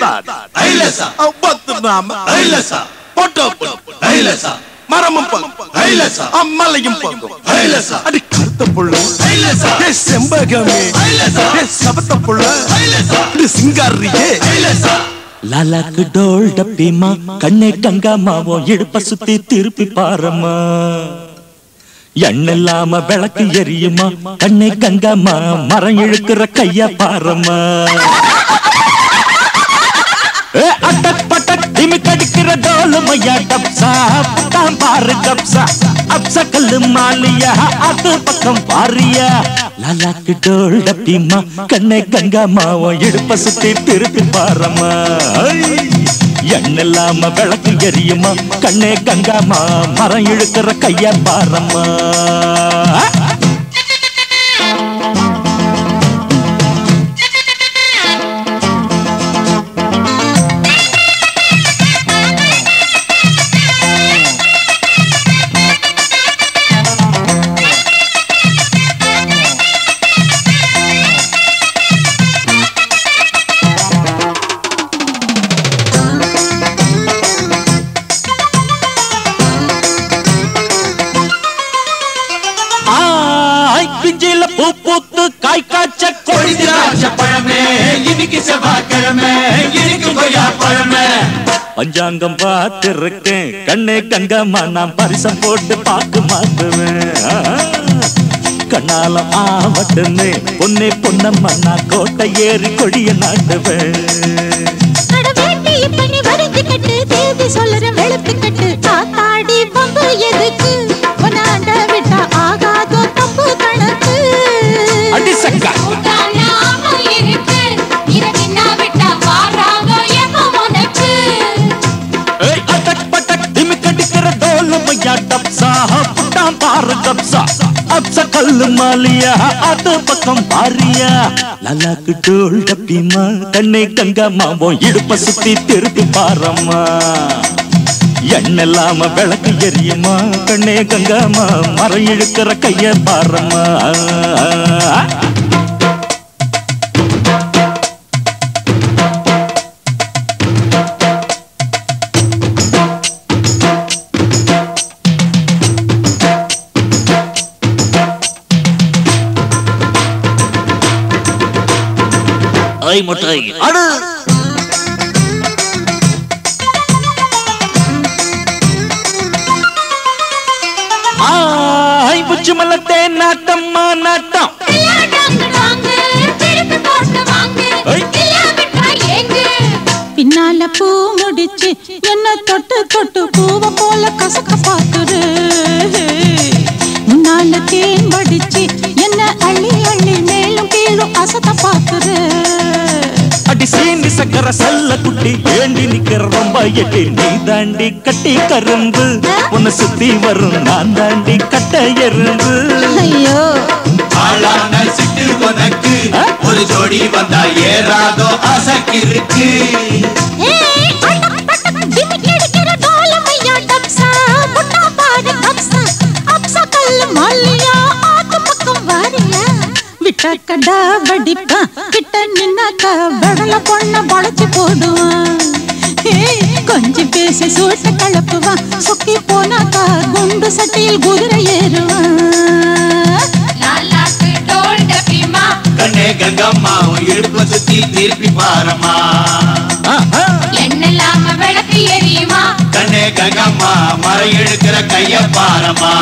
எடுத்தாடி பத்துனாம photo போட்டு மரமும் அம்மலையும் அடி கருத்த புள்ள செம்பகமே சபத்த புள்ள சிங்காரியே லாலாக்கு டோல் டப்பிமா கண்ணே கங்காமாவோ இடுப்ப சுத்தி திருப்பி பாரம்மா எண்ணில்லாம விளக்கு எரியுமா கண்ணே கங்காமா மரம் இழுக்கிற கைய பாரம்மா அட்டக் பட்டக் திமி கடிக்கிற டோலு மையா டப்சா பட்டாம் பாரு கப்சா அப்சா கல்லு மாலியா அது பக்கம் பாரியா லாலாக்கு டோல் டப்பிமா கண்ணே கங்காமாவோ இடுப்ப சுத்தி திருப்பி பாரம்மா எண்ணில்லாம விளக்கு எரியுமா கண்ணே கங்காமா மரம் இழுக்கிற கைய பாரம்மா பஞ்சாங்கம் பார்த்திருக்கேன் கண்ணே கங்கம்மா நான் பரிசம் போட்டு பாக்கு மாத்துவேன் கண்ணாலம் ஆவட்டுன்னு பொன்னே பொன்னம்மா நான் கோட்டை ஏறி கொடிய நாட்டுவேன் அடி சக்கா கல்லு மாலியா அது பக்கம் பாரியா லாலாக்கு டோல் டப்பிமா கண்ணே கங்காமாவோ இடுப்ப சுத்தி திருப்பி பாரம்மா எண்ணில்லாம விளக்கு எரியுமா கண்ணே கங்காமா மரம் இழுக்கிற கைய பாரம்மா முட்டை அடு புச்சு மல்லத்தே நாட்டம்மா நாட்டம் பின்னால பூ முடிச்சு என்ன தொட்டு தொட்டு பூவ போல கசக்க பாக்குது முன்னால தேன் வடிச்சு என்ன அள்ளி அள்ளி மேலும் கீழும் அசத்த பாக்குது அடி சீனி சக்கர சல்ல குட்டி ஏண்டி நிக்கிற ரொம்ப எட்டி நீ தாண்டி கட்டி கரும்பு உன்னை சுத்தி வரும் நான் தாண்டி கட்ட எறும்பு ஐயோ ஆளான சிட்டு உனக்கு ஒரு ஜோடி வந்தா ஏறாதோ அசக்கிருக்கு கடா வடிப்பா கிட்ட நின்னாக்கா படல பொண்ண வளைச்சு போடுவான் கொஞ்சம் பேசி சூட்ட கலப்புவான் சொக்கி போனாக்கா குண்டு சட்டியில் குதிரை ஏறுவான் கண்ணே கங்கம்மா இடுப்ப சுத்தி திருப்பி பாரம்மா எண்ணெல்லாம விளக்கு எரியுமா கண்ணே கங்கம்மா மரம் இழுக்கிற கைய பாரம்மா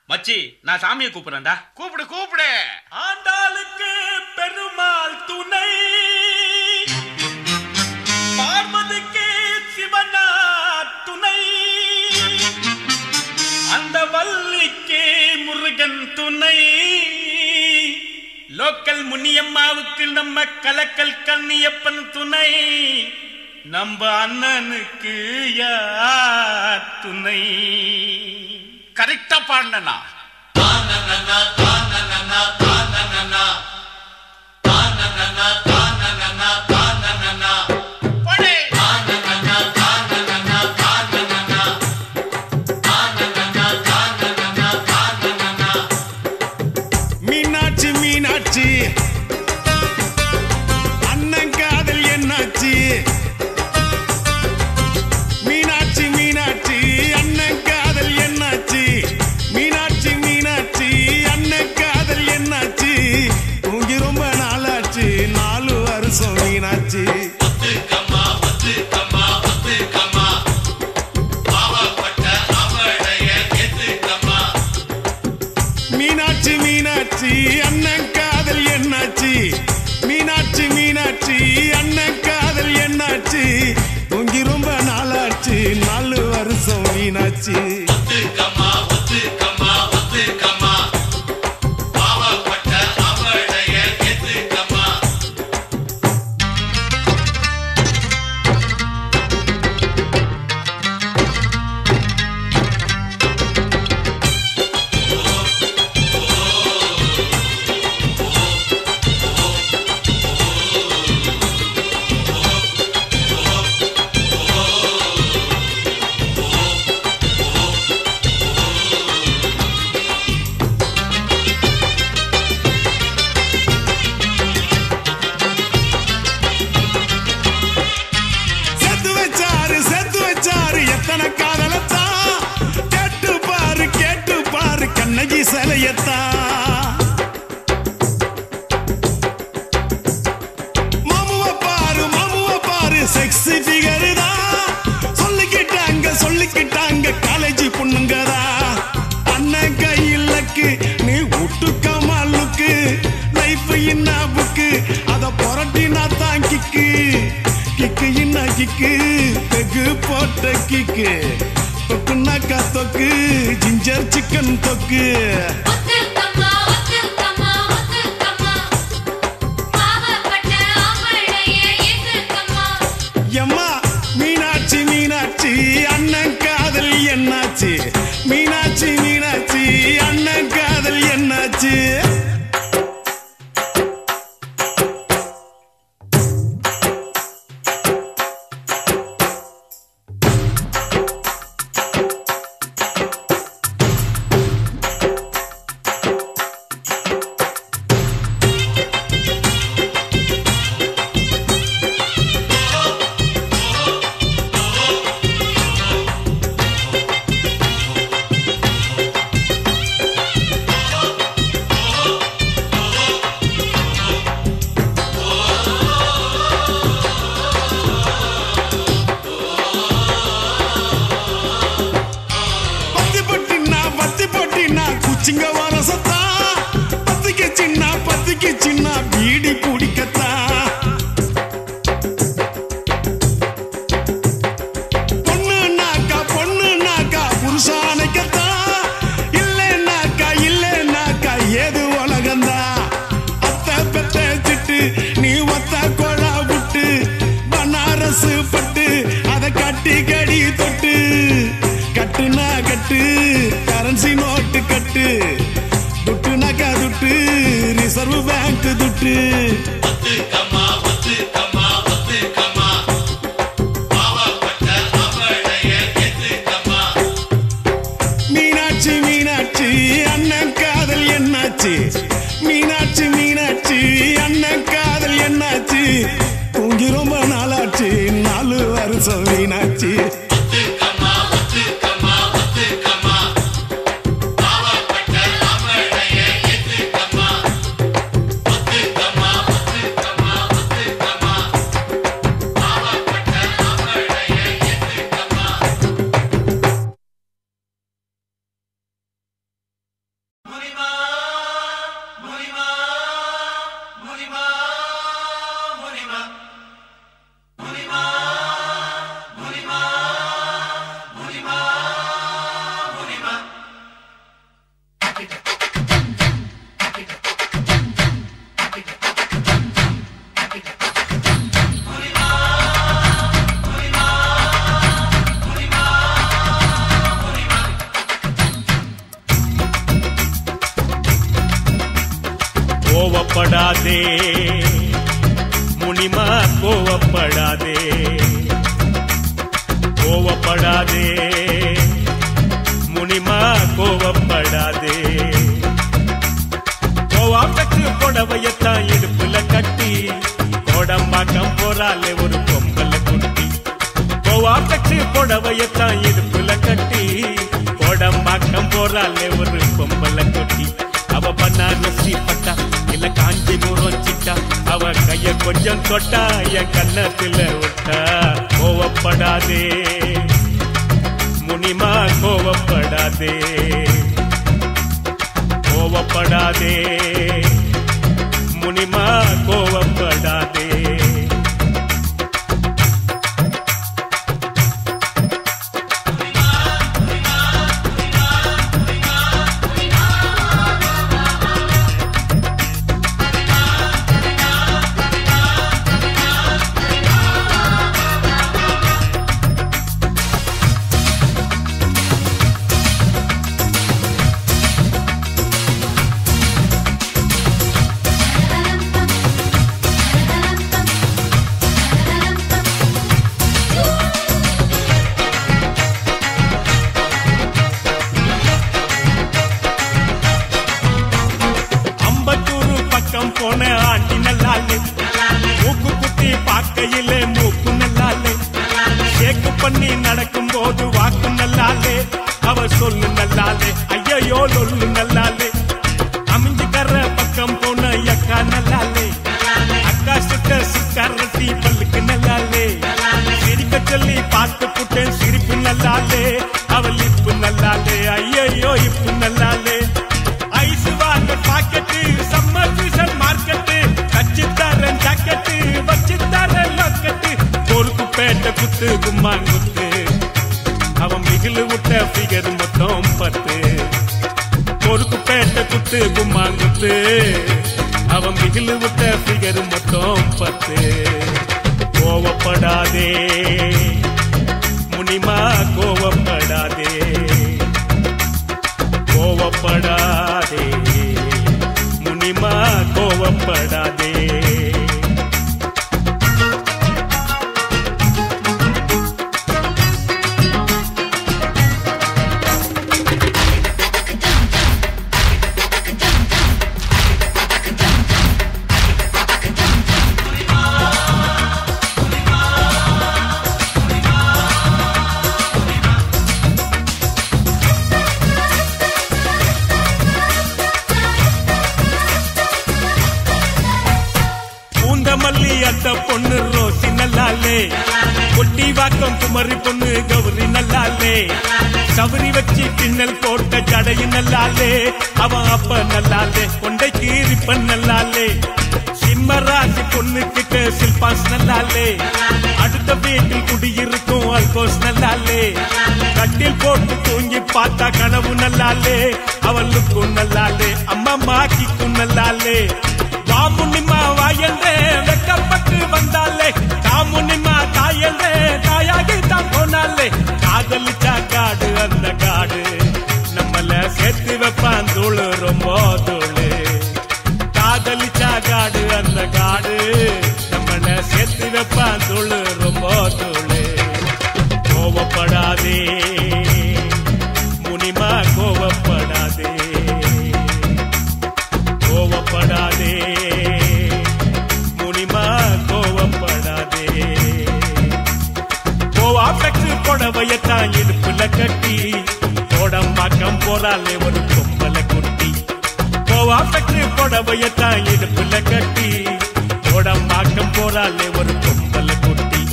மச்சி நான் சாமியை கூப்பிடுறேன்டா. கூப்பிடு கூப்பிடு. ஆண்டாளுக்கு பெருமாள் துணை, பார்வதிக்கு சிவனா துணை, அந்த வள்ளிக்கு முருகன் துணை, லோக்கல் முனியம்மாவுக்கு நம்ம கலக்கல் கண்ணியப்பன் துணை, நம்ம அண்ணனுக்கு யார் துணை? கரெக்டா பாடுனா மீனாட்சி ஒத்துக்கம்மா ஒத்துக்கம்மா ஒத்துக்கம்மா பாவப்பட்ட அவளைய ஏத்துக்கம்மா சேர்த்து வச்சாரு எத்தனை காதலத்தான் கேட்டு பாரு கண்ணகி சிலையத்தான் மாமுவ பாரு செக்ஸி ஃபிகர் தான் சொல்லிக்கிட்டாங்க காலேஜ் பொண்ணுங்கதா அண்ணன் கையிலக்கு நீ விட்டுக்கமா லுக்கு லைஃப் என்ன புக்கு அத புரட்டினா தான் கிக்கு என்ன கிக்கு பெகு போட்ட கிக்கு தொக்குனாக்கா தொக்கு ஜிஞ்சர் சிக்கன் தொக்கு எம்மா மீனாட்சி அண்ணன் காதல் என்னாச்சு மீனாட்சி அண்ணன் காதல் என்னாச்சு சிங்க வரசத்தா பத்திக்கு சின்ன பீடி குடிக்கத்தா பொண்ணுனாக்கா புருஷானைக்கத்தா இல்லைனாக்கா ஏது உலகந்தா அத்தை பெத்த சிட்டு நீ ஒத்த கொழா விட்டு பனாரசு பட்டு அதை கட்டி கடி தொட்டு கட்டுனா கட்டு கரன்சி நோட்டு கட்டு துட்டுனாக்கா துட்டு ரிசர்வ் பேங்க் துட்டு ஒத்துக்கம்மா ஒத்துக்கம்மா ஒத்துக்கம்மா பாவப்பட்ட அவளைய ஏத்துக்கம்மா மீனாட்சி அண்ணன் காதல் என்னாச்சு மீனாட்சி அண்ணன் காதல் என்னாச்சு தூங்கி ரொம்ப நாளாச்சு 4 வருஷம் மீனாட்சி கோவப்படாதே முனிமா கோவப்படாதே முனிமா கோவப்படாதே கோவாப்பட்டு புடவையத்தான் இடுப்புல கட்டி கோடம்பாக்கம் போறாலே ஒரு பொம்பல குட்டி கோவாப்பட்டு புடவையத்தான் இடுப்புல கட்டி கோடம்பாக்கம் போறாலே ஒரு பொம்பல குட்டி அவ பனாரசி பட்டா இல்ல காஞ்சிபுரம் சிட்டா அவ கைய கொஞ்சம் தொட்டா என் கண்ணத்துல விட்டா கோவப்படாதே முனிமா கோவப்படாதே முனிமா கோவப்படாதே யோயிப்பு நல்லாலே ice water packet summer season market கச்சி தரேன் ஜாக்கெட்டு வச்சு தரேன் லாக்கெட்டு பொறுப்பு பேட்ட குத்து கும்மாங்குத்து அவன் மிகிலு விட்ட ஃபிகர் மொத்தம் 10 பொறுப்பு பேட்ட குத்து கும்மாங்குத்து அவன் மிகிலு விட்ட ஃபிகர் மொத்தம் 10 கோவப்படாதே முனிமா கோவப்படாதே கோவப்படாதே முனிமா கோவப்படாதே மல்லி அத்த பொண்ணு ரோசி நல்லாலே கொட்டி வாக்கம் குமரி பொண்ணு கௌரி நல்லாலே சவரி வச்சு பின்னல் போட்ட ஜடையும் நல்லாலே அவன் அப்ப நல்லாலே கொண்டை கீரிப்பன் நல்லாலே சிம்மராசி பொண்ணு கிட்ட சில்பாஸ் நல்லாலே அடுத்த வீட்டில் குடியிருக்கும் அல்கோஸ் நல்லாலே கட்டில் போட்டு தூங்கி பார்த்தா கனவு நல்லாலே அவளுக்கும் நல்லாலே அம்மா மாக்கிக்கும் நல்லாலே முனிமா வாயந்தே வெக்கப்பட்டு வந்தாலே முனிமா தாயந்தே தாயாகி தான் போனாலே காதலிச்சா காடு அந்த காடு நம்மள சேர்த்து வைப்பான் தூளு ரொம்ப தூளு காதலிச்சா காடு அந்த காடு நம்மள சேர்த்து வைப்பான் தூளு ரொம்ப தூளு கோவப்படாதே முனிமா கோவப்படாதே கோவப்படாதே முனிமா கோவப்படாதே கோவா பெற்று புடவையத்தான் இடுப்புல கட்டி கோடம்பாக்கம் போறாலே ஒரு பொம்பளை குட்டி கோவா பெற்று புடவையத்தான் இடுப்புல கட்டி கோடம்பாக்கம் போறாலே ஒரு பொம்பளை குட்டி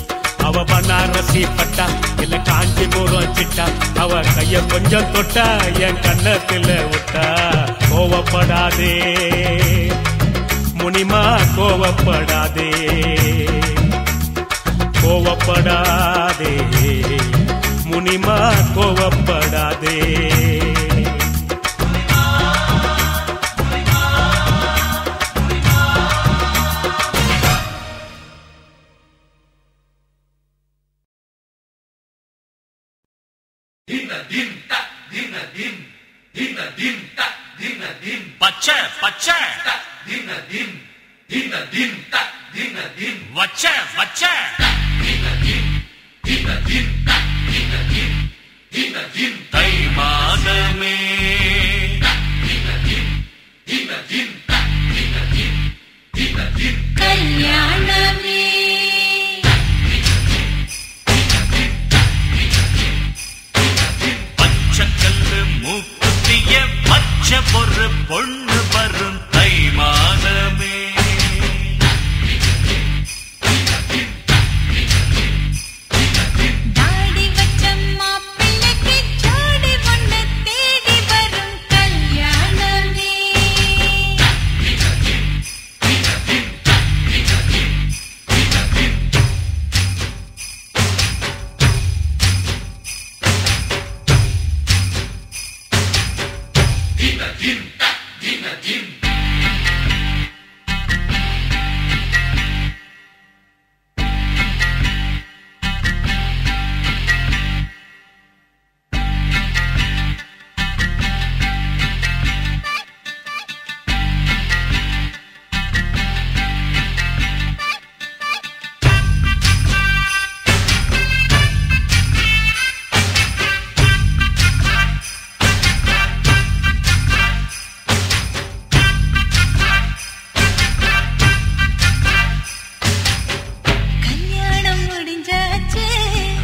அவ பனாரசி பட்டா இல்ல காஞ்சிபுரம் சிட்டா அவ கைய கொஞ்சம் தொட்டா என் கண்ணத்துல விட்டா கோவப்படாதே முனிமா கோவப்படாதே கோவப்படாதே முனிமா கோவப்படாதே பச்சை பச்சை வச்ச வச்ச தை மாதமே கல்யாணமே பச்சைக்கல்லு மூக்குத்திய பச்சை பொறு பொண்ணு வரும் தை மாதமே தாடி வச்ச மாப்பிள்ளைக்கு ஜோடி ஒண்ணு தேடி வரும் கல்யாணமே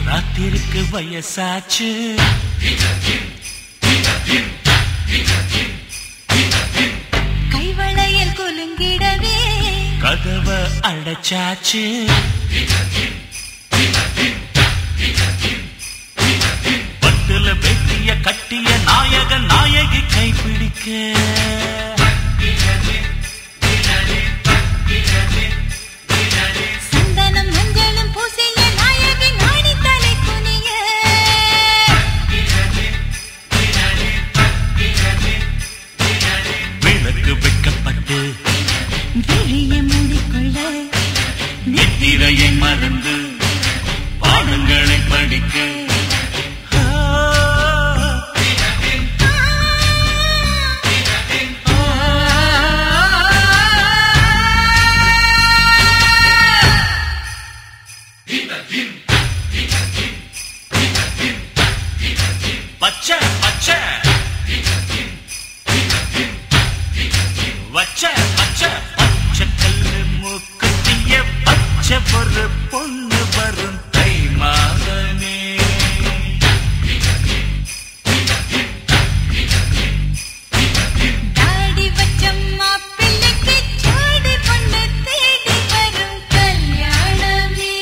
ராத்திருக்கு வயசாச்சு கைவளையல் குலுங்கிடவே கதவ அடைச்சாச்சு பட்டுல வெட்டிய கட்டிய நாயகன் சந்தனம் மஞ்சளும் பூசிய நாயகி நாடி தலை குனிய விளக்கு வைக்கப்பட்டு வெளியே மூடிக்கொள்ள நித்திரையை மறந்து பாடங்களை படிக்க பச்சை பச்சை வச்ச பச்சை பச்சை கல்லு மூக்குத்திய பச்சை ஒரு பொண்ணு வரும் தை மாதமே தாடி வச்ச மாப்பிள்ளைக்கு ஜோடி பொண்ணு தேடி வரும் கல்யாணமே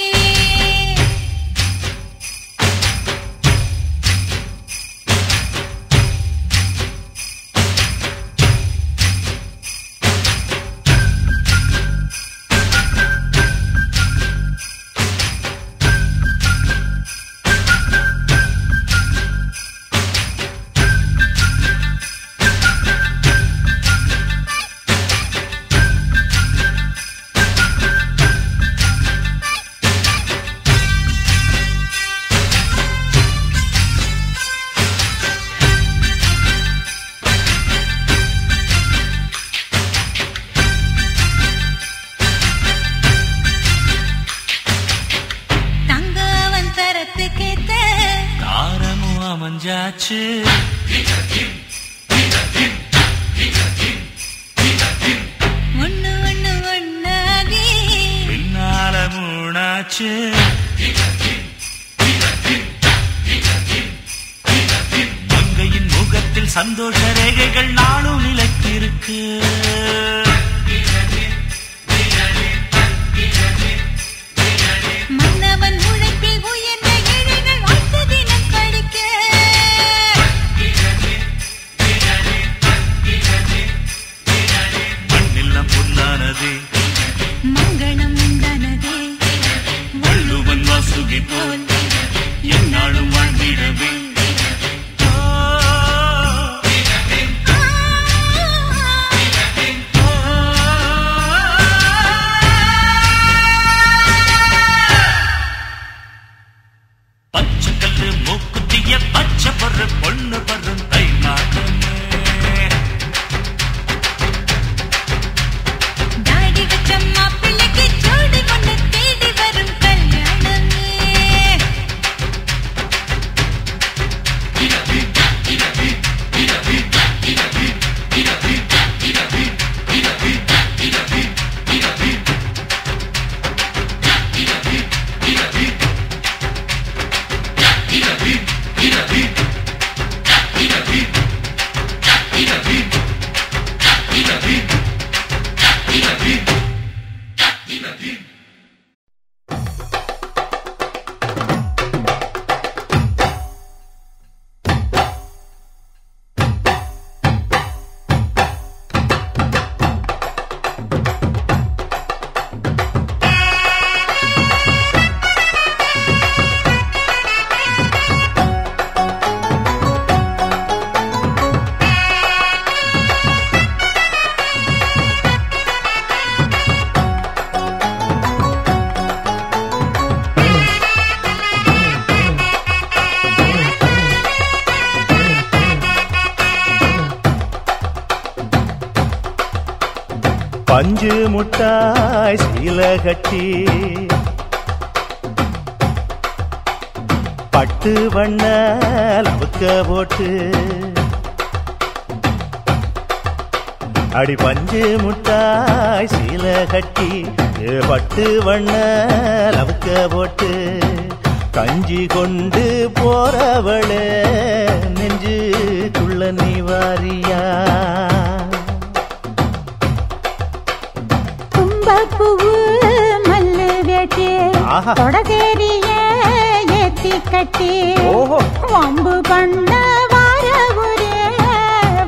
தங்கவன் தரத்துக்கேத்த தாரமும் அமைஞ்சாச்சு ஒண்ணு ஒண்ணு ஒண்ணாகி பின்னால மூணாச்சு மங்கையின் முகத்தில் சந்தோஷ ரேகைகள் நாளும் நிலைத்திருக்கு மன்னவன் உழைப்பில் உயர்ந்த இழைகள் வாழ்த்து தினம் படிக்க மண்ணெல்லாம் பொன்னானதே மங்களம் உண்டானதே வள்ளுவன் வாசுகி போல் எந்நாளும் வாழ்ந்திடவே பச்சை கல்லு மூக்குத்திய பச்சை ஒரு பொண்ணு வரும் தை மாதமே தாடி வச்ச மாப்பிள்ளைக்கு ஜோடி பொண்ணு தேடி வரும் கல்யாணமே பஞ்சு முட்டாய் சீல கட்டி பட்டு வண்ண லவுக்க போட்டு அடி பஞ்சு முட்டாய் சீல கட்டி பட்டு வண்ண லவுக்க போட்டு கஞ்சி கொண்டு போறவளே நெஞ்சுக்குள்ள நீ வாரியா பூவு மல்லு வேட்டி தொடதேரிய ஏத்தி கட்டி வம்பு பண்ண வார ஒரே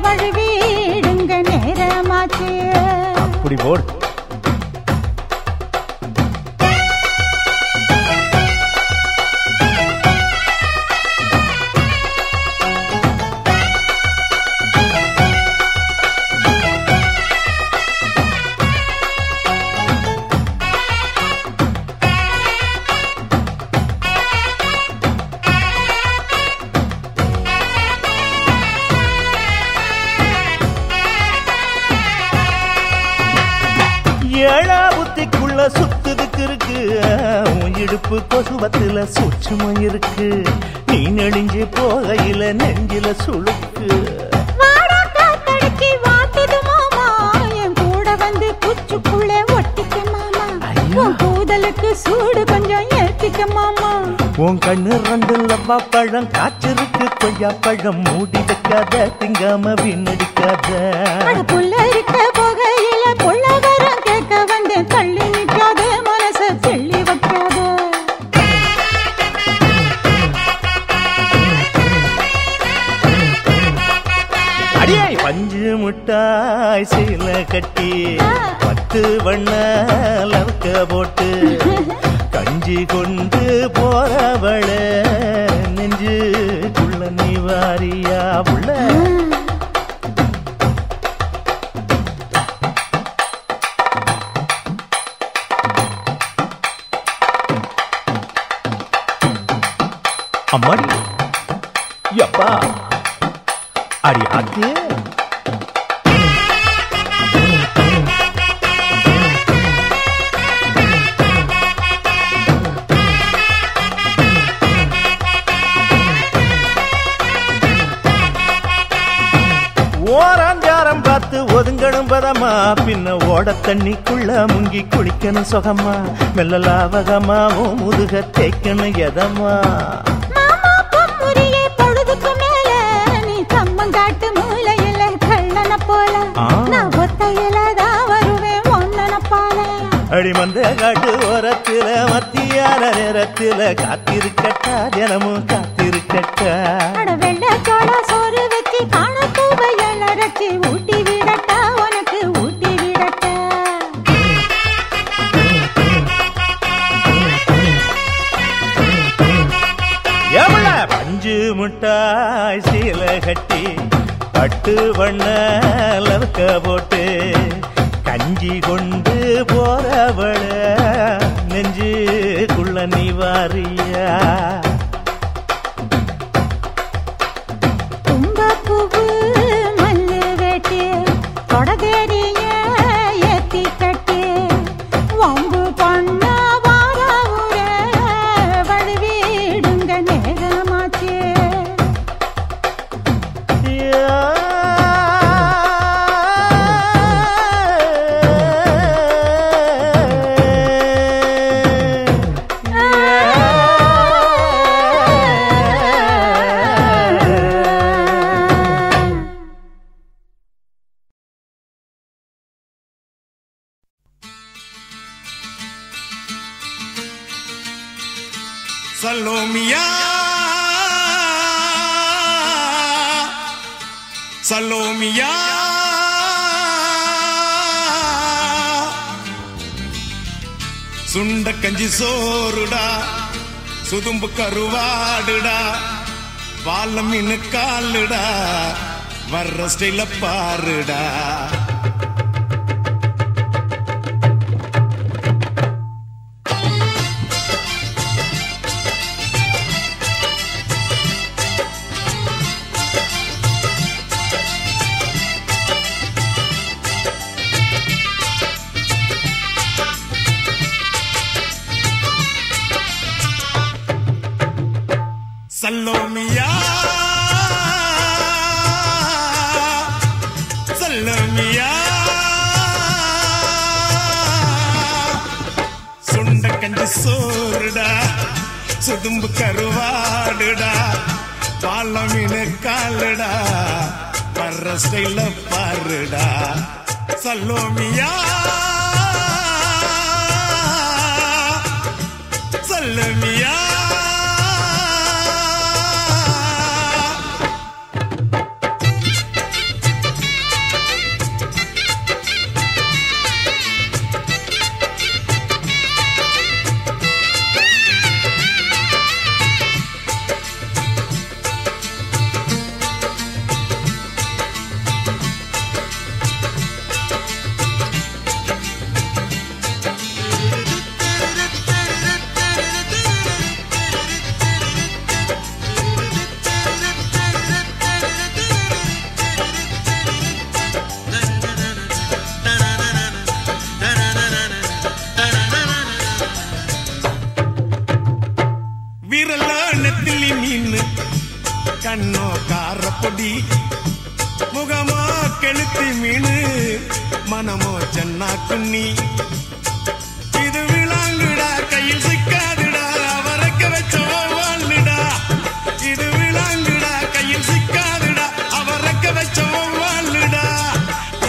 வழுவி போடு. ஏழா புத்திக்குள்ள சுத்துதுக்கு இருக்கு, உன் இடுப்பு கொசுவத்துல சூட்சுமம் இருக்கு, நீ நெளிஞ்சு போகையில நெஞ்சில சுளுக்கு. கூதலுக்கு சூடு கொஞ்சம் ஏத்திக்க மாமா. உன் கண்ணு ரெண்டு லவ்வா பழம் காய்ச்சிருக்கு, கொய்யா பழம் மூடி வைக்காத, திங்காம வீணடிக்காத. புள்ள இருக்க போகையில பொள்ளவரம் கேட்க வந்தேன், தள்ளி நிற்காத மனச தெள்ளி வைக்காத. அடியே பஞ்சு முட்டாய் சீல கட்டி 10 வண்ண லவக்க போட்டு கஞ்சி கொண்டு போறவள நெஞ்சுக்குள்ள நீ வாரியா உள்ள. அம்மாடி யப்பா அடி ஆத்து. ஓராஞ்சாரம் பார்த்து ஒதுங்கணும் பதமா, பின்ன ஓட தண்ணிக்குள்ள முங்கி குளிக்கணும் சுகமா, மெல்ல லாவகமா ஓ முதுக தேய்க்கணும் எதமா. பொழுதுக்கு மேல நீ கம்மங்காட்டு மூலையில கள்ளன போல, நான் ஒத்தையிலதான் வருவேன் ஒன்னன போல. அடிமந்த காட்டு ஓரத்துல மத்தியான நேரத்துல காத்திருக்கட்டா, தினமும் காத்திருக்கட்டா. வெள்ள சோள சோறு வச்சு காண பூவையல் அரைச்சி ஊட்டி விடட்டா, உனக்கு ஊட்டி விடட்டா. எவ்வள பஞ்சு முட்டாய் சீல கட்டி 10 வண்ண லவக்க போட்டு கஞ்சி கொண்டு போறவள நெஞ்சுக்குள்ள நீ வாரியா. தும்பப்பூவு மல்லு வெட்டி கொடதேரிய ஏத்தி கட்டி, வம்பு பண்ண வார ஊர வழுவிடுங்க நேரமாச்சு. சலோமியா சலோமியா சுண்ட கஞ்சி சோறுடா, சுதும்பு கருவாடுடா, வாழ மீன் காலுடா, வர்ற ஸ்டைல பாருடா. சல்லோமியா சல்லோமியா சுண்ட கஞ்சி சோறுடா, சுதும்பு கருவாடுடா, வாழ மீன் காலுடா, வர்ற ஸ்டைல பாருடா. சல்லோமியா சல்லோமியா. கண்ணோ காரப்பொடி முகமோ கெளுத்தி மீனு மனமோ சென்னா குன்னி இது விளாங்குடா கையில் சிக்காதுடா அவரக்க வச்ச வாழ்டா இது விளாங்குடா கையில் சிக்காதுடா அவரக்க வச்ச வாழ்டா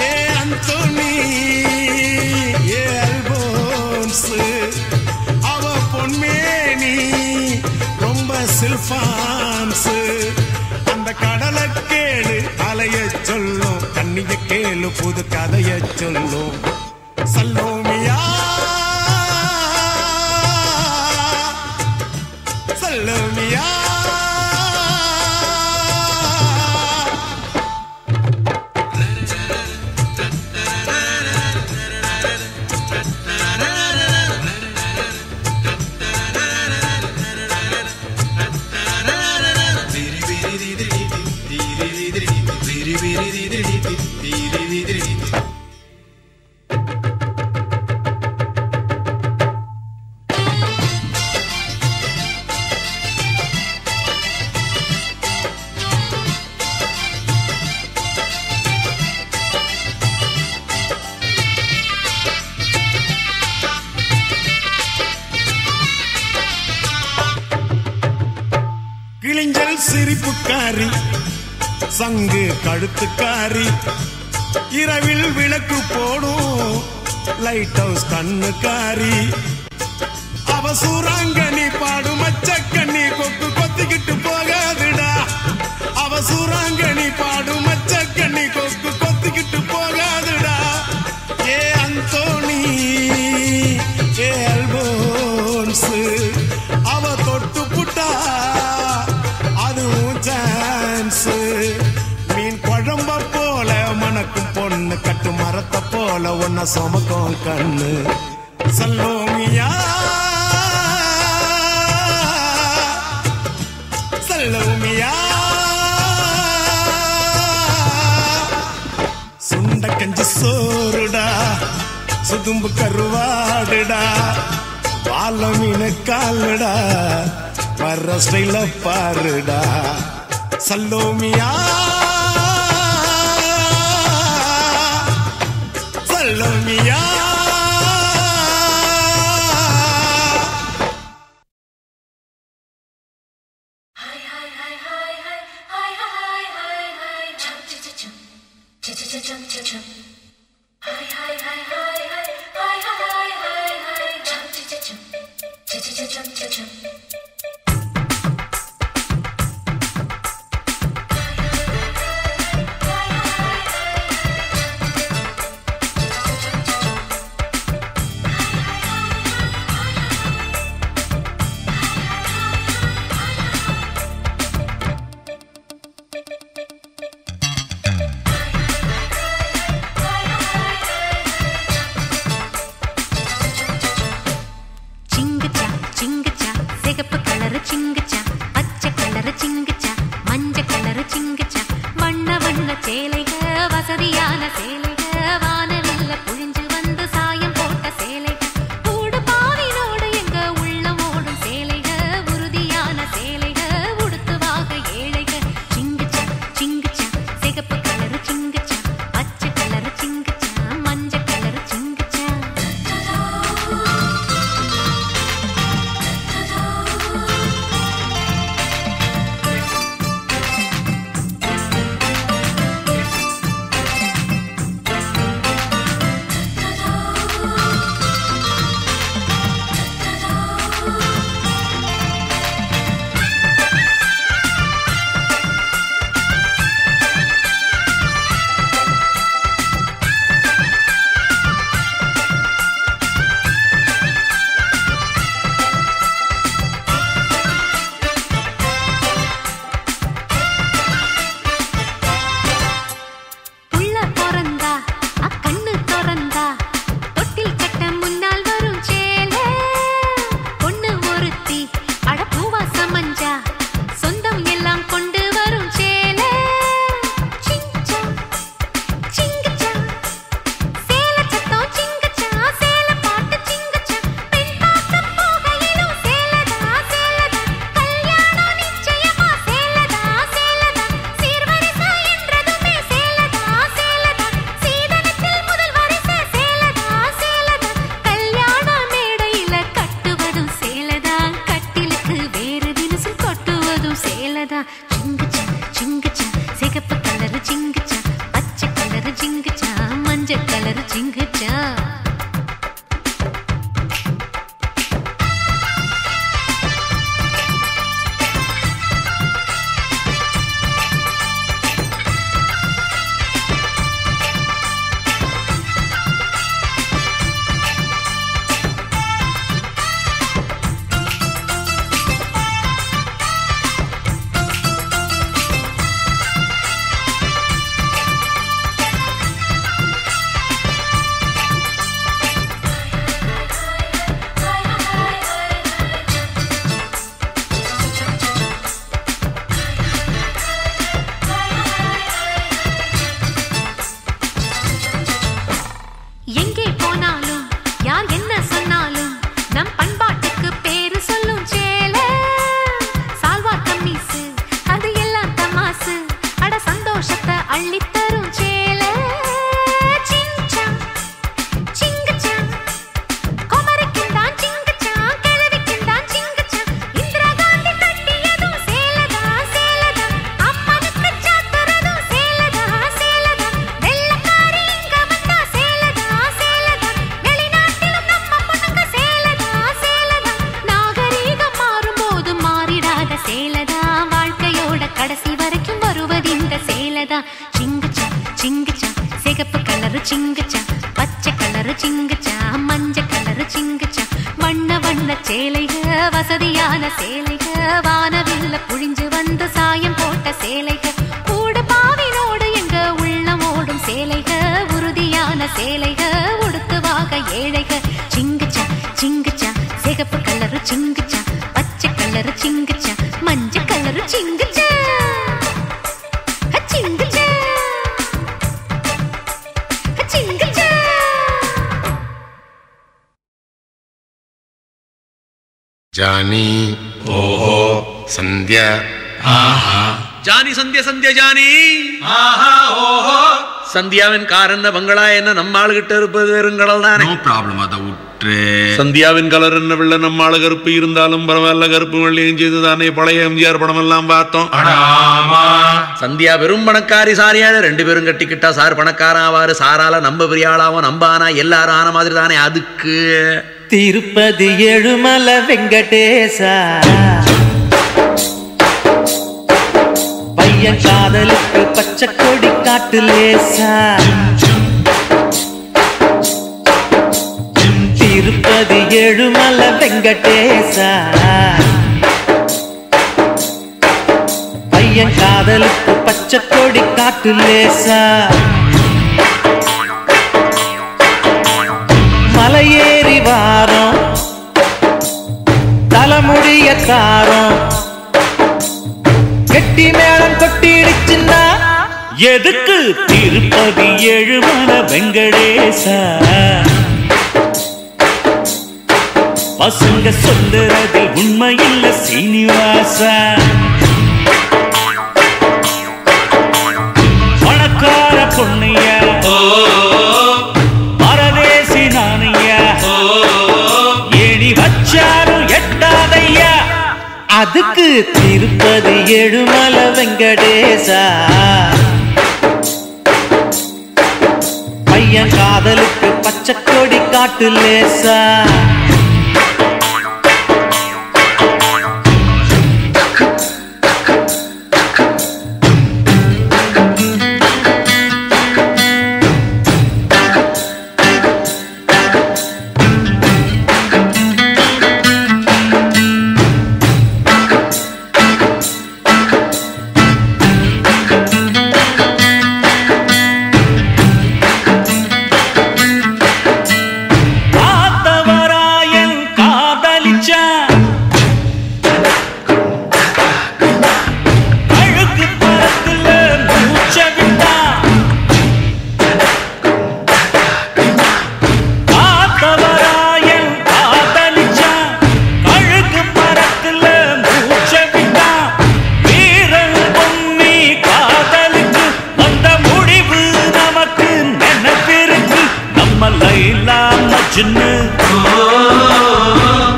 ஏ அந்தோனி ஏ அல்போன்ஸ் அவ பொன்மேனி ரொம்ப சில்பான்ஸ் அந்த கடலை கேளு அலைய சொல்லும் கண்ணிய கேளு புது கதைய சொல்லும் சல்லோமியா சல்லோமியா கிழிஞ்சல் சிரிப்புக்காரி சங்கு கழுத்துக்காரி இரவில் விளக்கு போடும் லைட் ஹவுஸ் கண்ணுக்காரி அவ சூறாங்கண்ணி பாடும் மச்சக்கண்ணி கொக்கு கொத்திக்கிட்டு போகாதுடா அவ சூறாங்கண்ணி பாடும் மச்சக்கண்ணி கொக்கு கொத்திக்கிட்டு போகாதுடா ஏ அந்தோனி ஏ அல்போன்ஸ் அவ தொட்டு புட்டா அதுவும் சான்ஸ் மீன் குழம்ப போல மணக்கும் பொண்ணு கட்டு மரத்தை போல ஒன்ன சுமக்கும் கண்ணு சல்லோமியா சல்லோமியா சுண்ட கஞ்சி சோறுடா சுதும்பு கருவாடுடா பால மீன காலுடா வர்ற ஸ்டைல பாருடா சல்லோமியா சல்லோமியா சந்தோஷத்தை அள்ளித்தரும் சேல சிங்கச்சா சிங்கச்சா குமரிக்குந்தான் சிங்கச்சா கிழவிக்குந்தான் சிங்கச்சா இந்திரா காந்தி கட்டியதும் சேலதா சேலதா அம்மனுக்கு சாத்துறதும் சேலதா சேலதா வெள்ளக்காரி இங்க வந்தா சேலதா சேலதா வெளிநாட்டிலும் நம்ம பொண்ணுங்க சேலதா சேலதா நாகரீகம் மாறும்போது மாறிடாத சேலதா வாழ்க்கையோட கடைசி வரைக்கும் வருவது இந்த சேலதா சிங்கச்சா சிங்கச்சா சிகப்பு கலரு சிங்கச்சா பச்சை கலரு சிங்கச்சா மஞ்சள் கலரு சிங்கச்சா வண்ண வண்ண சேலைக வசதியான சேலைக வானவில்ல புழிஞ்சு வந்து சாயம் போட்ட சேலைக கூடு பாவினோடு எங்க உள்ளம் ஓடும் சேலைக உறுதியான சேலைக உடுத்துவாக ஏழைக சிங்கச்சா சிங்கச்சா சிகப்பு கலரு சிங்கச்சா பச்சை கலரு சிங்கச்சா மஞ்சள் கலரு சிங்கச்சா சிங்கச்சா சிங்கச்சா ಜಾನಿ ஓஹோ ಸಂಧ್ಯಾ ஆஹா ஜானி சந்தியா சந்தியா ஜானி ஆஹா ஓஹோ சந்தியாவின் கார் என்ன பங்களா என்ன நம்ம ஆளுகிட்ட இருப்பது வெறுங்கடல் தானே. நோ ப்ராப்ளம் அதை விட்டு சந்தியாவின் கலர் என்ன வெள்ள நம்ம ஆளு கருப்பு இருந்தாலும் பரவாயில்ல கருப்பு வெள்ளையும் செய்து தானே பழைய எம்ஜிஆர் படம் எல்லாம் பார்த்தோம். அடாமா சந்தியா வெறும் பணக்காரி சாரியான ரெண்டு பேரும் கட்டிக்கிட்டா சார் பணக்காரன் ஆவாரு சாரால நம்ம பெரிய ஆளாவும் நம்ம ஆனா எல்லாரும் ஆன மாதிரி தானே. அதுக்கு திருப்பதி ஏழுமலை வெங்கடேசா பையன் காதலுக்கு பச்சை கொடி காட்டு லேசா திருப்பதி ஏழுமலை வெங்கடேசா பையன் காதலுக்கு பச்சை கொடி காட்டு லேசா மலையேறி வாரம் தலைமுடிய காரம் கெட்டி மேளம் கொட்டிடுச்சுன்னா எதுக்கு திருப்பதி ஏழுமலை வெங்கடேசா பசங்க சொல்லுறது உண்மையில்ல சீனிவாசா பணக்கார பொண்ணையா பரதேசி நானையா ஏணி வச்சாலும் எட்டாதையா அதுக்கு திருப்பதி ஏழுமலை வெங்கடேசா பையன் காதலுக்கு பச்சை கொடி காட்டு லேசா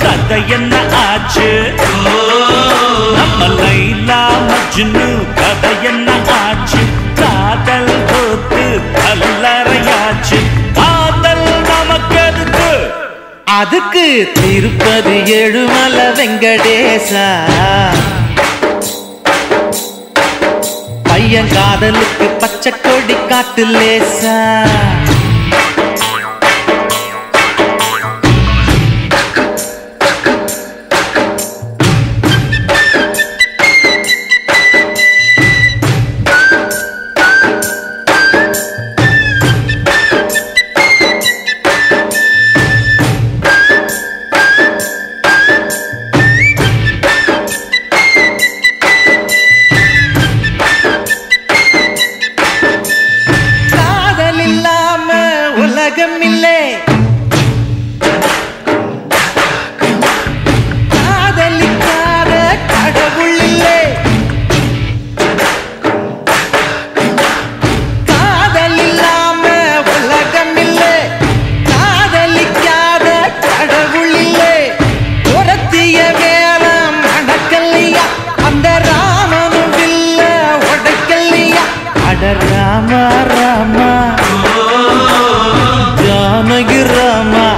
கதை என்ன ஆச்சு நம்ம லைலா மஜ்னு கதை என்ன ஆச்சு காதல் போத்து கல்லறையாச்சு காதல் நமக்கு அதுக்கு திருப்பதி ஏழுமலை வெங்கடேசா பையன் காதலுக்கு பச்சை கொடி காட்டு லேசா ராமா ராமா ஜானகி ராமா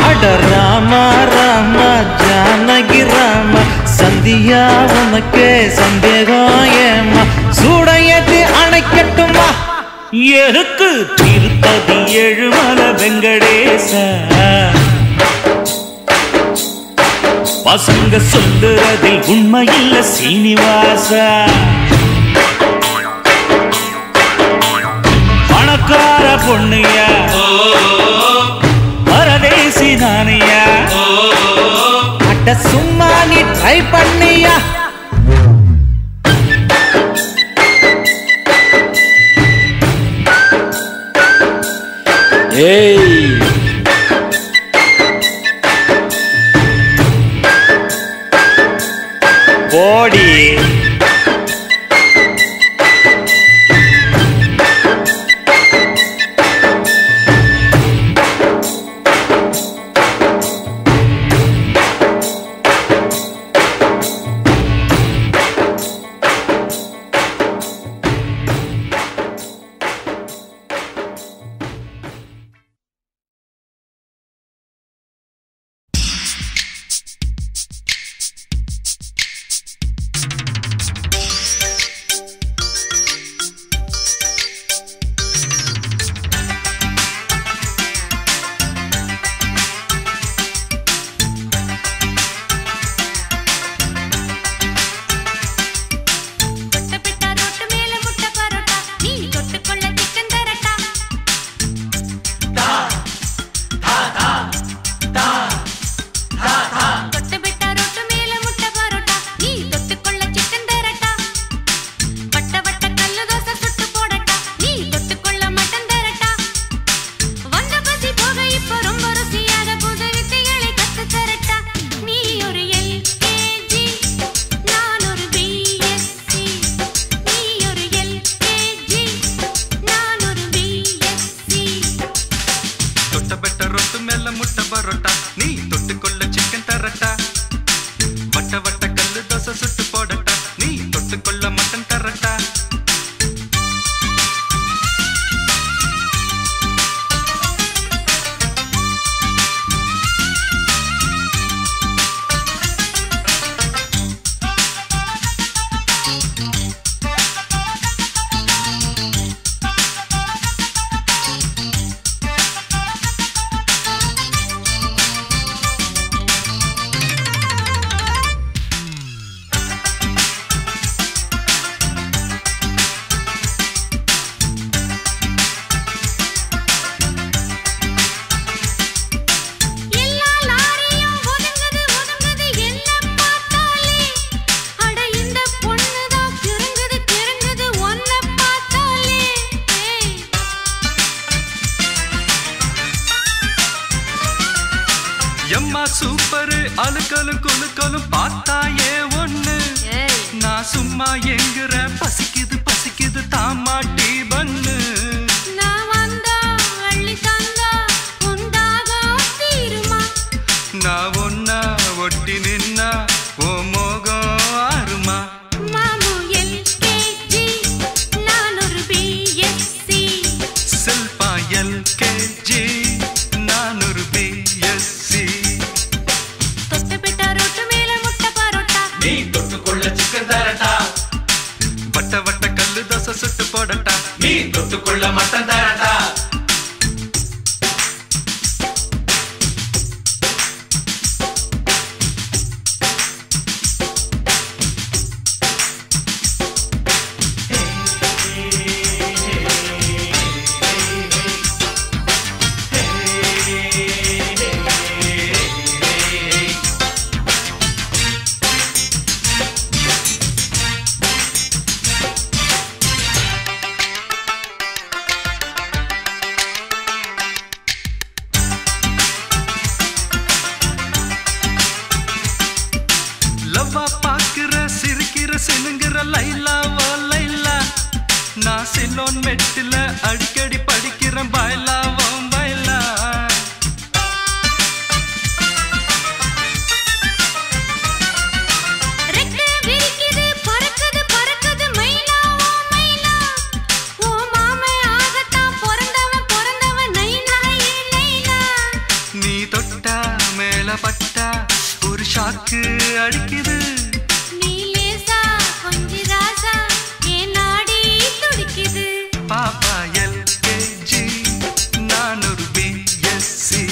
அட ராமா ராமா ஜானகி ராமா சந்தியா உனக்கே சந்தேகம் ஏமா சூடையது அணைக்கட்டுமா எருக்கு திருப்பதி ஏழுமலை வெங்கடேச பசங்க சொல்லுறதில் உண்மையில்ல சீனிவாச பணக்கார பொண்ணுயா பரதேசி தானியா அட்ட சும்மா நீ ட்ரை பண்ணியா ஏய் போடி சூப்பரு அழுக்கலும் குழுக்கலும் பார்த்தாயே ஒண்ணு நான் சும்மா எங்குற பசிக்குது பசிக்குது தாமாட்டி பண்ணு நான் வந்தா அள்ளி தந்தா உண்டாக தீருமா நான் ஒன்னா ஒட்டி நின்னா ஓ மோகம் ஆறுமா மாமு எல்கேஜி நான் ஒரு பிஎஸ்சி செல்பா எல்கேஜி நான் ஒரு பிஎஸ்சி தொட்டுப்பிட்ட ரோட்டு மேல முட்டை பரோட்டா நீ தொட்டுக்கொள்ள சிக்கன் தரட்டா வட்ட வட்ட கல்லு தோசை சுட்டு போடட்டா நீ தொட்டுக்கொள்ள மட்டன் தரட்டா நான் சிலோன் மெட்டில அடிக்கடி படிக்கிறேன் பாய்லா பாய்லா அடிக்கு அடிக்குது நீ லேசா கொஞ்சி ராசா என் நாடி துடிக்குது பாப்பா எல்கேஜி நான் ஒரு பிஎஸ்சி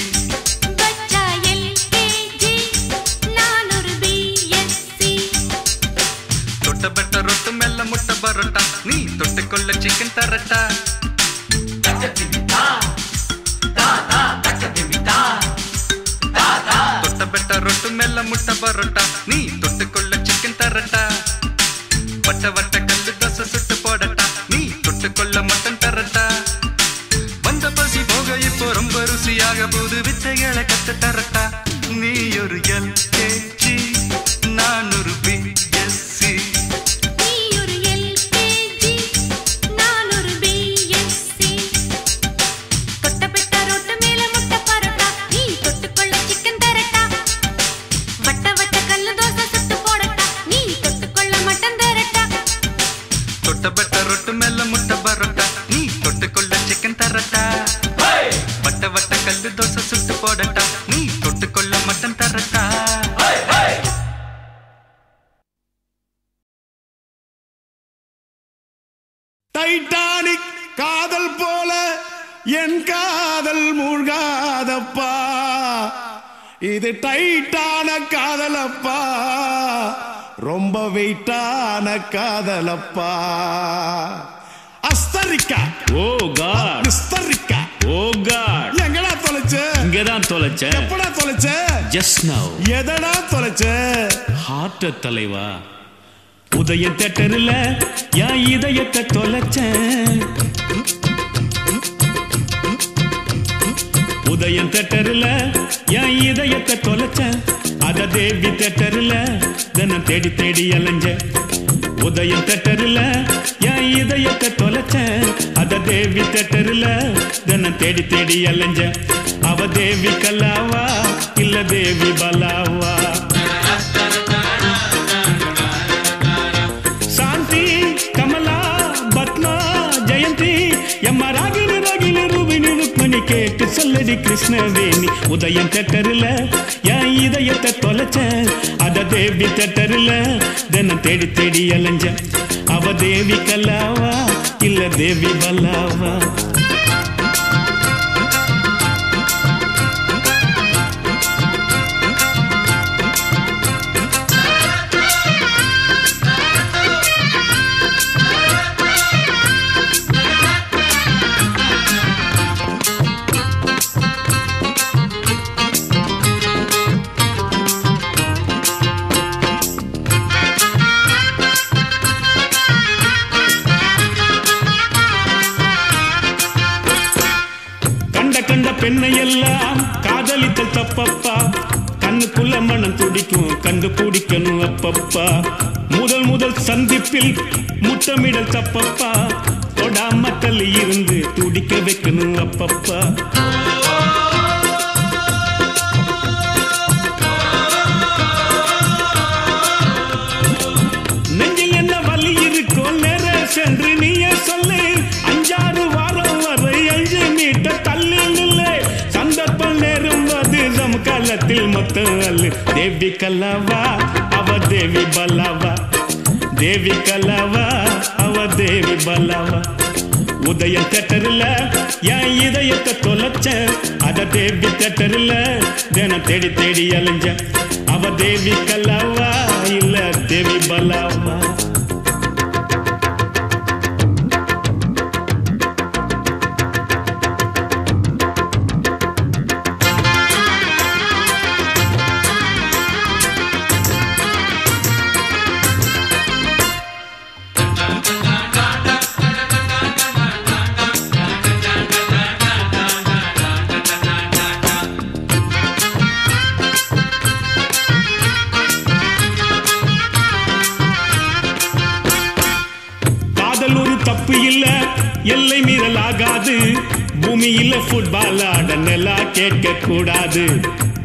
பச்சா எல்கேஜி நான் ஒரு பிஎஸ்சி தொட்ட பெட்ட ரொட்டு மெல்ல முட்டை பரோட்டா நீ தொட்டுக்கொள்ள சிக்கன் தரட்டா தொட்ட பெட்ட ரொட்டு மெல்ல முட்டை பரோட்டா நீ தொட்டுக்கொள்ள சிக்கன் தரட்டா வட்ட வட்ட கல்லு தோசை சுட்டு போடட்டா நீ தொட்டுக்கொள்ள மட்டன் தரட்டா வந்த பசி போக இப்போ ரொம்ப ருசியாக போது வித்தைகளை கத்து தரட்டா நீ ஒரு எல்கேஜி நான் ஒரு பிஎஸ்சி நீ ஒரு எல்கேஜி நான் ஒரு பிஎஸ்சி தொட்ட பெட்ட ரொட்டு மேல முட்டை பரோட்டா நீ தொட்டுக்கொள்ள சிக்கன் தரட்டா வட்ட வட்ட கல்லு தோசை சுட்டு போடட்டா நீ தொட்டுக்கொள்ள மட்டன் தரட்டா தொட்ட பெட்ட ரொட்டு மெல்ல முட்டை பரோட்டா நீ தொட்டுக்கொள்ள சிக்கன் தரட்டா வட்ட வட்ட கல்லு தோசை சுட்டு போடட்டா நீ தொட்டுக்கொள்ள மட்டன் தரட்டா டைட்டானிக் காதல் போல என் காதல் மூழ்காதப்பா இது டைட்டான காதலப்பா ரொம்ப வெயிட்டான காதலப்பா அஸ்தரிக்கா ஓ காட் விஸ்தரிக்கா ஓ காட் எங்கடா தொலைச்ச இங்கதான் தொலைச்சேன் எப்படா தொலைச்ச ஜஸ்ட் நவ் எதடா தொலைச்ச ஹார்ட் தலைவா உதய தேட்டர்ல என் இதயத்தை தொலைச்சேன் உதயம் தேட்டர்ல என் இதயத்தை தொலைச்சேன் அத தேவி தேட்டர்ல தினம் தேடி தேடி அலைஞ்ச உதயம் தேட்டர்ல என் இதயத்தை தொலைச்சேன் அத தேவி தேட்டர்ல தினம் தேடி தேடி அலைஞ்ச அவ தேவி கல்லாவா இல்ல தேவி பலாவா சாந்தி கமலா பத்மா ஜெயந்தி எம்மா ராகினி ராகினி ரூபினி ருக்மணி கேட்டு சொல்லடி கிருஷ்ணவேணி உதயம் தேட்டர்ல என் இதயத்தை தொலைச்சேன் அத தேவி தேட்டர்ல தினம் தேடி தேடி அலைஞ்ச அவ தேவி கல்லாவா இல்ல தேவி பல்லாவா பெண்ணையெல்லாம் காதலித்தல் தப்பப்பா கண்ணுக்குள்ள மனம் துடிக்கும் கண்டுபிடிக்கணும் அப்பப்பா முதல் சந்திப்பில் முத்தமிடல் தப்பப்பா தொடாமத்தல் இருந்து துடிக்க வைக்கணும் அப்பப்பா நெஞ்சில் என்ன வலி இருக்கோ நேர சென்று நீயே சொல்லு 5-6 வாரம் வரை 5 மீட்டர் தள்ளி நில்லை சந்தர்ப்பம் நேரும்போது நம் காலத்தில் மொத்தம் அல்லு தேவி கல்லாவா அவ தேவி பல்லாவா தேவி கல்லாவா அவ தேவி பல்லாவா உதயம் தேட்டர்ல என் இதயத்தை தொலைச்ச அத தேவி தேட்டர்ல தினம் தேடி தேடி அலைஞ்ச அவ தேவி கல்லாவா இல்ல தேவி பல்லாவா எல்லை மீறல் ஆகாது பூமியில ஃபுட்பால் ஆட நிலா கேட்க கூடாது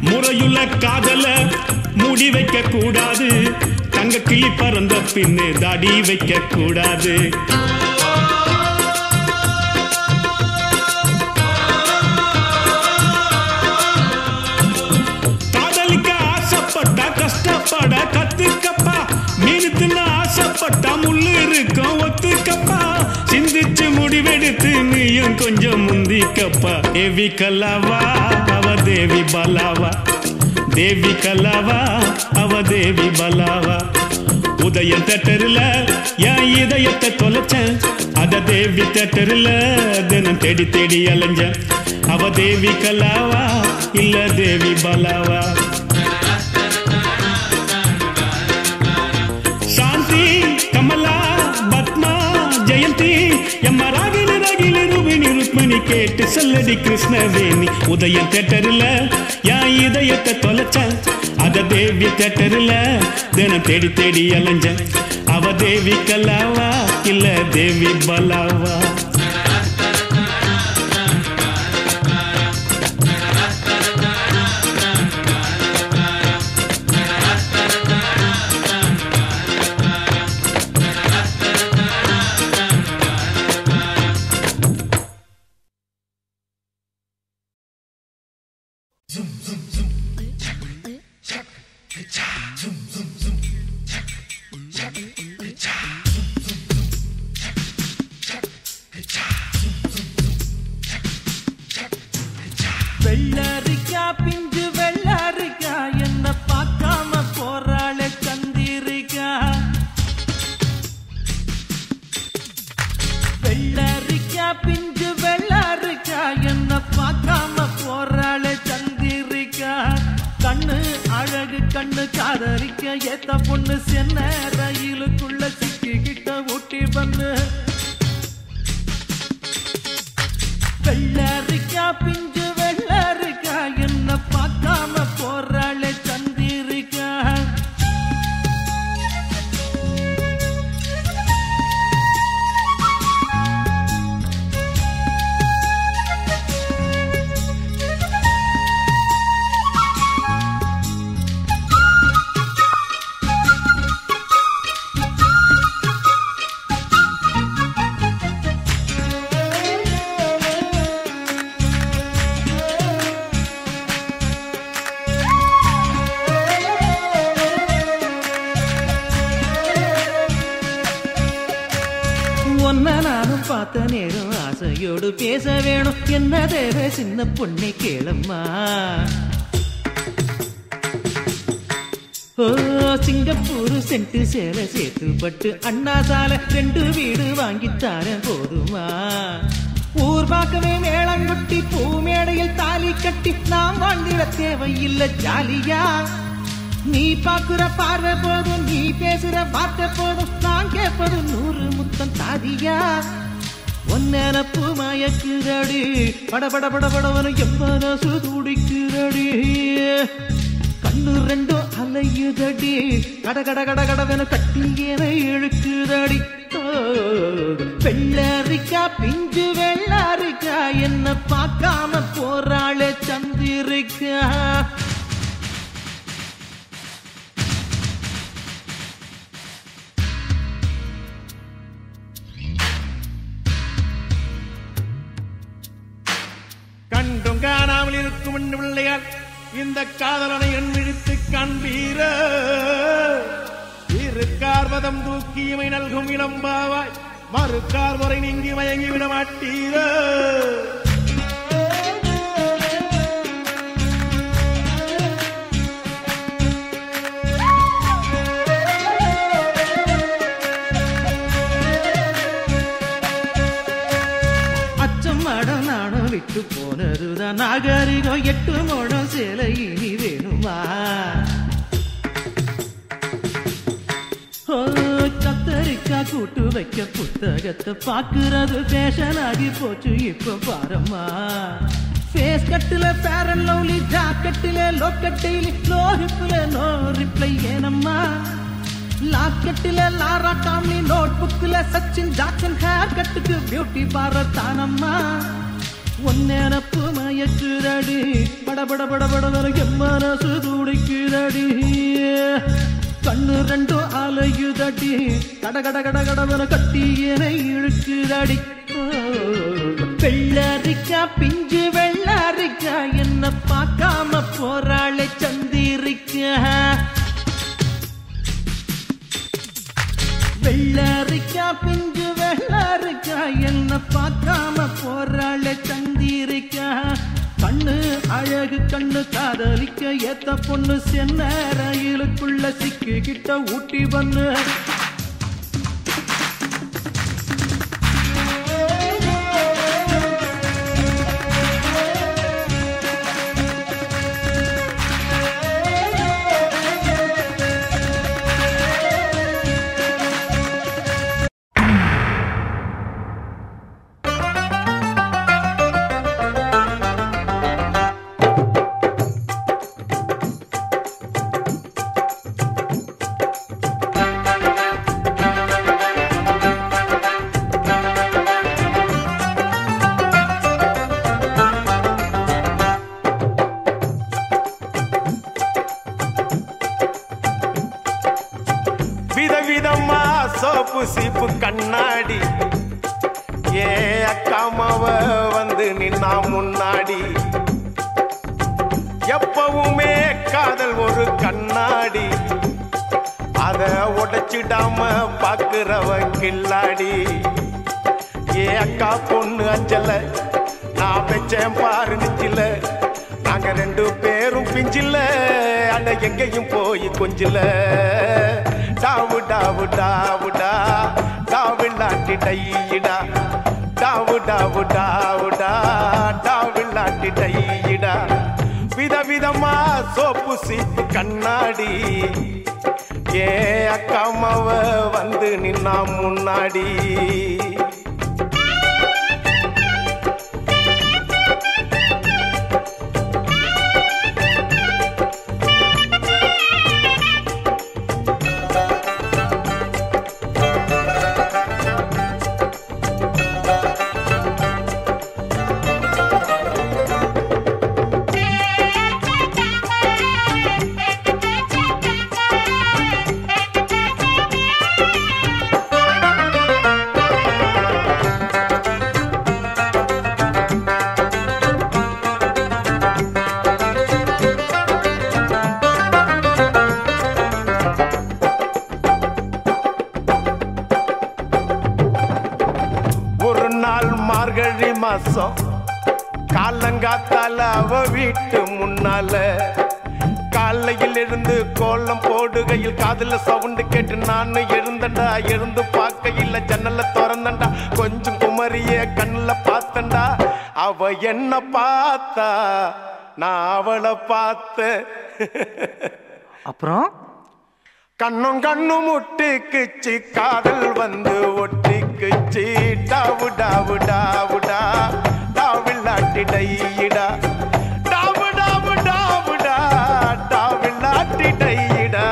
முறையுள்ள காதல மூடி வைக்க கூடாது தங்க கிளி பறந்த பின்னு தாடி வைக்க கூடாது காதலிக்க ஆசைப்பட்டா கஷ்டப்ப இன்னும் கொஞ்சம் முந்திக்கப்பா தேவி கல்லாவா அவ தேவி பலாவா தேவி கல்லாவா அவ தேவி பலாவா உதயம் தேட்டர்ல என் இதயத்தை தொலைச்சேன் அத தேவி தேட்டர்ல தினம் தேடி தேடி அலைஞ்சேன் அவ தேவி கல்லாவா இல்ல தேவி பலாவா சாந்தி கமலா பத்மா ஜெயந்தி எம்ம ராகினி ராகினி ரூபினி ருக்மணி கேட்டு சொல்லடி கிருஷ்ணவேணி உதயம் தேட்டர்ல என் இதயத்தை தொலைச்சேன் அத தேவி தேட்டர்ல தினம் தேடி தேடி அலைஞ்சேன் அவ தேவி கல்லாவா இல்ல தேவி பலாவா வெள்ளரிக்கா பிஞ்சு வெள்ளரிக்கா என்ன பார்க்காம போறாளே சந்திரிக்கா வெள்ளரிக்கா பிஞ்சு வெள்ளரிக்கா என்ன பார்க்காம போறாளே சந்திரிக்கா கண்ணு அழகு கண்ணு காதரிக்க ஏத்த பொண்ணு சென்ன ரயிலுக்குள்ள சிக்கிக்கிட்ட ஊட்டி பண்ணு வெள்ளரிக்கா பிஞ்சு வெள்ளரிக்கா என்ன பார்க்காம போறாளே சந்திரிக்கா நானும் பார்த்த நேரம் ஆசையோடு பேச வேணும் என்ன தேவை சின்ன பொண்ணை கேளம்மா ஓ சிங்கப்பூர் சென்ட்டு சேலை சேர்த்து பட்டு அண்ணா சாலை 2 வீடு வாங்கித்தாரேன் போதுமா ஊர் பார்க்கவே மேளங்குட்டி பூ மேடையில் தாலி கட்டி நாம் வாழ்ந்திட தேவையில்லை ஜாலியா நீ பாக்குற பார்வை போதும் நீ பேசுற வார்த்தை போதும் நான் கேட்பது 100 முத்தம் தாதியா ஒன்னப்பு மயக்குறடி படபட படபடவனு எப்பனசு துடிக்குறடி கண்ணு 2 அலையுதடி கட கட கட கடவென கட்டியேன இழுக்குதடி வெள்ளரிக்கா பிஞ்சு வெள்ளரிக்கா என்ன பார்க்காம போறாளே சந்திரிக்கா கண்டும் காணாமல் இருக்கும் பிள்ளையார் இந்த காதலனை என் விழித்து காண்பீர இருக்கார்வதம் தூக்கியமை நல்கும் இளம்பாவாய் மறுக்கார் வரை நீங்கி மயங்கி விட மாட்டீர விட்டு போனதுதான் நாகரிகம் 8 முழம் சேலை இனி வேணுமா கத்தரிக்கா கூட்டு வைக்க புத்தகத்தை பாக்குறது ஃபேஷன் ஆகி போச்சு இப்ப பாரம்மா ஃபேஸ் கட்டுல ஃபேர் அண்ட் லவ்லி ஜாக்கெட்டில லோக்கட்டையில லோஹிப்புல நோ ரிப்ளை ஏனம்மா லாக்கெட்டில லாரா காம்லி நோட் புக்ல சச்சின் ஜாக்சன் ஹேர் கட்டுக்கு பியூட்டி பார்லர் தானம்மா ஒன்னப்பு மயக்குதடி படபட படபட எம்மனசு துடிக்குதடி கண்ணு 2 அலையுதடி கட கட கட கடவன கட்டியனை இழுக்குதடி வெள்ளரிக்கா பிஞ்சு வெள்ளரிக்கா என்ன பார்க்காம போறாளே சந்திரிக்கா வெள்ளரிக்கா பிஞ்சு வெள்ளரிக்கா என்ன பார்க்காம போறாளே சந்திரிக்கா கண்ணு அழகு கண்ணு காதலிக்க ஏத்த பொண்ணு சென்ன ரயிலுக்குள்ள சிக்கிக்கிட்ட ஊட்டி பண்ணு விதவிதமா சோப்பு சீப்பு கண்ணாடி ஏ அக்காமாவ வந்து நின்னா முன்னாடி எப்பவுமே காதல் ஒரு கண்ணாடி அத உடைச்சிடாம பாக்குறவன் கில்லாடி ஏ அக்கா பொண்ணு அஞ்சல நான் பெச்சேன் பாரு நிச்சில நாங்க ரெண்டு பேரும் பிஞ்சில அட எங்கேயும் போய் கொஞ்சில டாவு டாவு டாவுடா டாவில்லாட்டி டையிடா டாவு டாவு டாவுடா டாவில்லாட்டி டையிடா விதவிதமா சோப்பு சீப்பு கண்ணாடி ஏ அக்காமாவ வந்து நின்னா முன்னாடி மார்கழி மாசம் காலங்காத்தால அவ வீட்டு முன்னால காலையில் இருந்து கோலம் போடுகையில் காதுல சவுண்டு கேட்டு நானு எழுந்தண்டா எழுந்து பார்க்கையில் ஜன்னல திறந்தண்டா கொஞ்சம் குமரிய கண்ணுல பார்த்தண்டா அவ என்ன பார்த்தா நான் அவளை பார்த்த அப்புறம் கண்ணும் கண்ணும் முட்டிக்குச்சு காதல் வந்து ஒட்டிக்குச்சு டாவு டாவு டாவுடா டாவில்லாட்டி டையிடா டாவு டாவு டாவுடா டாவில்லாட்டி டையிடா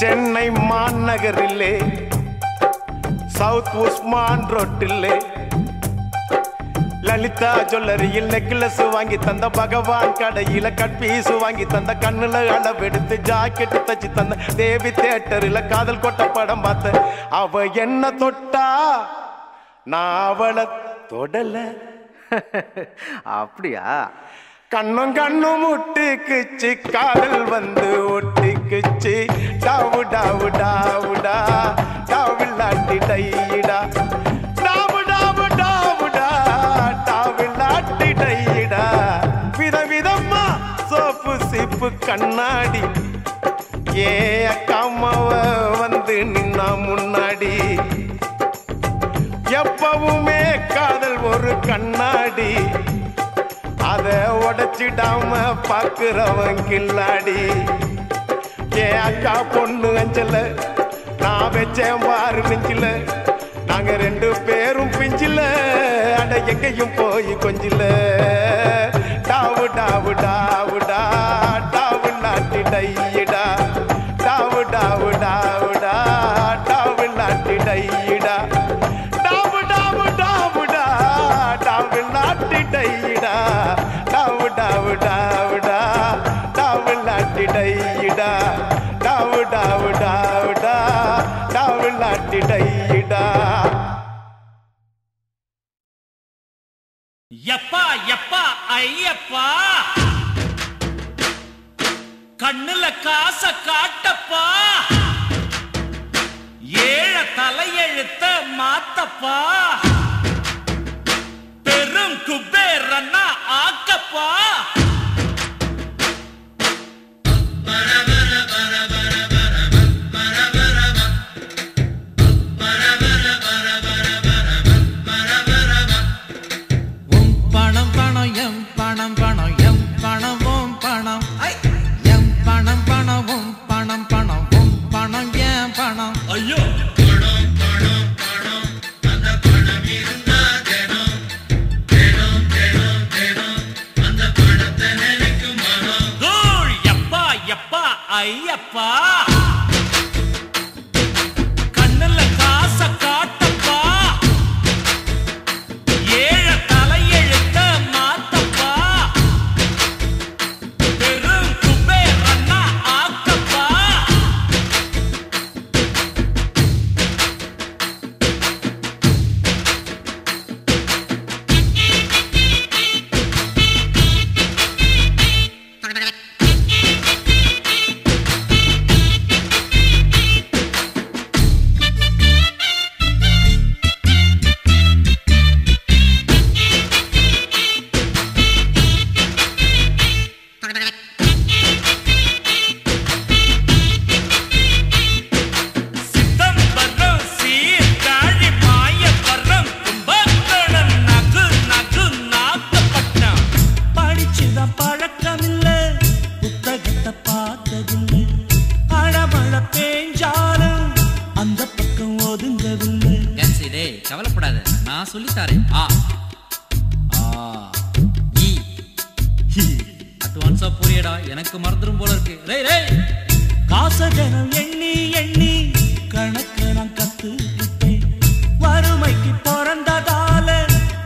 சென்னை மாநகரிலே சவுத் உஸ்மான் ரோட்டிலே லலிதா ஜுவல்லரியில் நெக்லஸ் வாங்கி தந்த பகவான் கடையில கட்பீஸ் வாங்கி தந்த கண்ணுல அளவெடுத்து ஜாக்கெட்டு தச்சு தந்த தேவி தியேட்டரில் காதல் கொட்ட படம் பார்த்த அவ என்ன தொட்டா நான் அவளை தொடல அப்படியா கண்ணும் கண்ணும் முட்டிக்குச்சு காதல் வந்து ஒட்டிக்குச்சு டாவு டாவு டாவுடா டாவில்லாட்டி டையிடா டாவு டாவு டாவுடா டாவில்லாட்டி டையிடா விதவிதமா சோப்பு சீப்பு கண்ணாடி ஏ அக்காமாவ வந்து நின்னா முன்னாடி எப்பவுமே காதல் ஒரு கண்ணாடி அத உடைச்சிடாம பாக்குறவன் கில்லாடி ஏ அக்கா பொண்ணு அஞ்சல நான் வச்சேன் பாரு நெஞ்சில நாங்க ரெண்டு பேரும் பிஞ்சில அட எங்கேயும் போய் கொஞ்சில டாவு டாவு டாவுடா டாவு நாட்டி டையிடா டாவு டாவு டாவுடா டைடா டாவு டாவு டாவுடா டாவு நாட்டு டைடா டாவு டாவு டாவுடா டாவு நாட்டு டைடா டாவு டாவு டாவுடா டாவு நாட்டு டைடா எப்பா எப்பா ஐயப்பா கண்ணுல காச காட்டப்பா ஏழ தலையெழுத்த மாத்தப்பா பெரும் குபேரன்னா ஆக்கப்பா ஐயப்பா கண்ணுல காச காட்டப்பா ஏழ தலையெழுத்த மாத்தப்பா பெரும் குபேரன்னா ஆக்கப்பா கவலைப்படாத நான் சொல்லித்தாரேன் அட்வான்ஸா புரியடா எனக்கு மறந்துடும் போல இருக்கு ரே ரே காசகனம் எண்ணி எண்ணி கணக்கு நான் கத்துக்கிட்டேன் வறுமைக்கு பிறந்ததால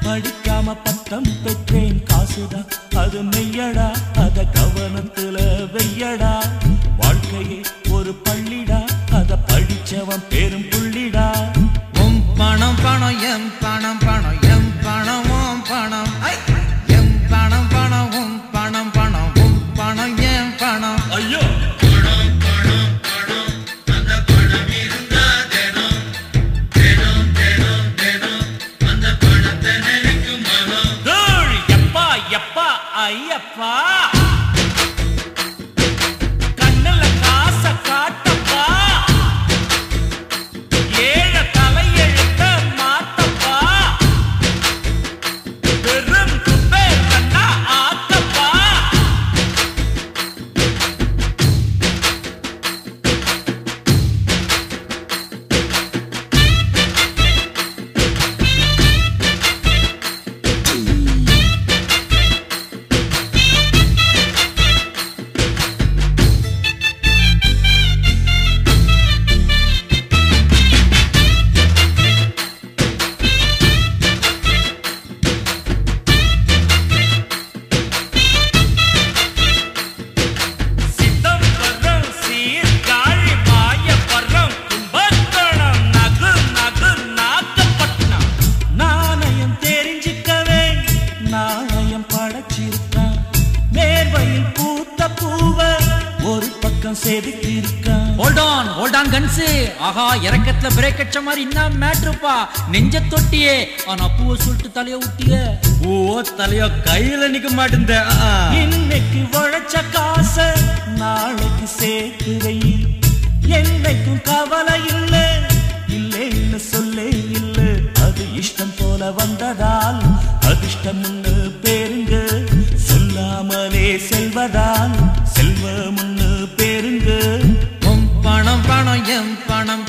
படிக்காம பட்டம் பெற்றேன் காசுதான் அது மெய்யடா அத கவனத்துல வெய்யடா வாழ்க்கையே ஒரு பள்ளிடா அத படிச்சவன் பெரும் புள்ளிடா பணம் பணம் எம் பணம் பணம் எம் பணம் ஓம் பணம் எம் பணம் பணம் உம் பணம் பணம் உம் பணம் எம் பணம் ஐயோ எப்பா எப்பா ஐயப்பா கண்ணுல காச காட்டப்பா ஏழ தலையெழுத்த மாத்தப்பா பெரும் குபேரன்னா ஆக்கப்பா ஆஹா இறக்கத்துல பிரேக் அடிச்ச மாதிரி என்ன மேட்ருப்பா நெஞ்ச தொட்டியே ஆனா பூவை சொல்லிட்டு தலைய ஊட்டிய ஓ தலையோ கையில நிக்க மாட்டேந்த இன்னைக்கு உழைச்ச காச நாளைக்கு சேர்த்து வை என்னைக்கும் கவலை இல்லை இல்லைன்னு சொல்லே இல்லை அது இஷ்டம் போல வந்ததால் அதிர்ஷ்டம் பேருங்க சொல்லாமலே செல்வதால் செல்வம் பேருங்க பணம் பணம் எம் பணம்